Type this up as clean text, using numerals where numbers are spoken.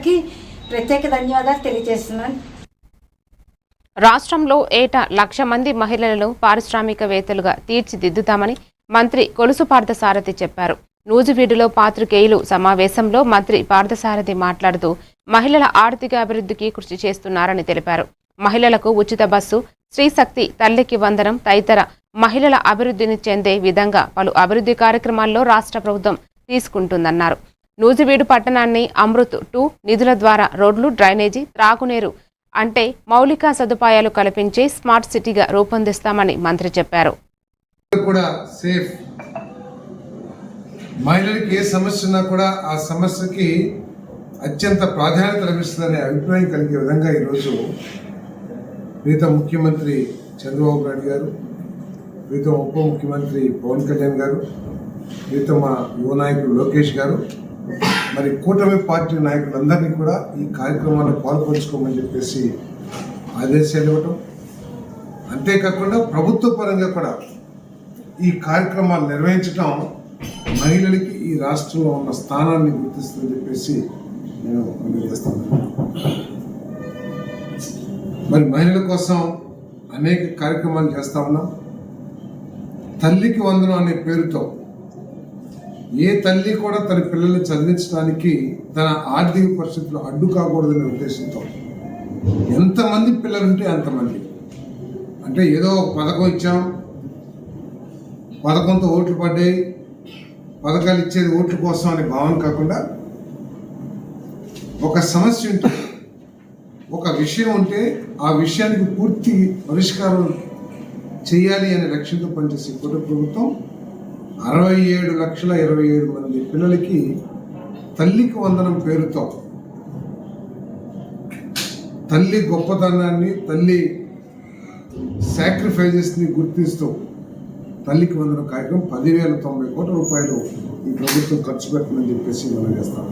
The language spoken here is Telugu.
అందరికీ ప్రత్యేక ధన్యవాదాలు తెలియజేస్తున్నాను. రాష్ట్రంలో ఏటా 1,00,000 మంది మహిళలను పారిశ్రామికవేత్తలుగా తీర్చిదిద్దుతామని మంత్రి కొలుసు పార్థసారథి చెప్పారు. నూజివీడులో పాత్రికేయులు సమావేశంలో మంత్రి పార్థసారథి మాట్లాడుతూ మహిళల ఆర్థిక అభివృద్ధికి కృషి చేస్తున్నారని తెలిపారు. మహిళలకు ఉచిత బస్సు, స్త్రీశక్తి, తల్లికి వందనం తదితర మహిళల అభివృద్ధిని చెందే విధంగా పలు అభివృద్ధి కార్యక్రమాల్లో రాష్ట్ర ప్రభుత్వం తీసుకుంటుందన్నారు. నూజివీడు పట్టణాన్ని అమృత్ 2 నిధుల ద్వారా రోడ్లు, డ్రైనేజీ, త్రాగునీరు అంటే మౌలిక సదుపాయాలు కల్పించే స్మార్ట్ సిటీగా రూపొందిస్తామని మంత్రి చెప్పారు. మహిళలకు ఏ సమస్య ఉన్నా కూడా ఆ సమస్యకి అత్యంత ప్రాధాన్యత లభిస్తుందనే అభిప్రాయం కలిగే విధంగా ఈరోజు ప్రీతం ముఖ్యమంత్రి చంద్రబాబు నాయుడు గారు, ప్రీతం ఉప ముఖ్యమంత్రి పవన్ కళ్యాణ్ గారు, ప్రీతం మా యువ నాయకుడు లోకేష్ గారు, మరి కూటమి పార్టీ నాయకులందరినీ కూడా ఈ కార్యక్రమాన్ని పాల్పంచుకోమని చెప్పేసి ఆదేశాలు ఇవ్వటం, అంతేకాకుండా ప్రభుత్వ పరంగా కూడా ఈ కార్యక్రమాలు నిర్వహించడం మహిళలకి ఈ రాష్ట్రంలో ఉన్న స్థానాన్ని గుర్తిస్తుందని చెప్పేసి నేను అందజేస్తాను. మరి మహిళల కోసం అనేక కార్యక్రమాలు చేస్తా ఉన్నాం. తల్లికి వందనం అనే పేరుతో ఏ తల్లి కూడా తన పిల్లల్ని చదివించడానికి తన ఆర్థిక పరిస్థితులు అడ్డు కాకూడదనే ఉద్దేశంతో ఎంతమంది పిల్లలుంటే అంతమంది, అంటే ఏదో ఒక పథకం ఇచ్చాం, పథకంతో ఓట్లు పడ్డాయి, పథకాలు ఇచ్చేది ఓట్ల కోసం అనే భావన కాకుండా ఒక సమస్య ఉంటే, ఒక విషయం ఉంటే ఆ విషయానికి పూర్తి పరిష్కారం చేయాలి అనే లక్ష్యంతో పనిచేసే ప్రభుత్వం 67,27,000 పిల్లలకి తల్లికి వందనం పేరుతో తల్లి గొప్పతనాన్ని, తల్లి సాక్రిఫైజెస్ని గుర్తిస్తూ తల్లికి వందనం కార్యక్రమం 10,090 కోట్ల రూపాయలు ఈ ప్రభుత్వం ఖర్చు పెట్టమని చెప్పేసి మనం చేస్తాం.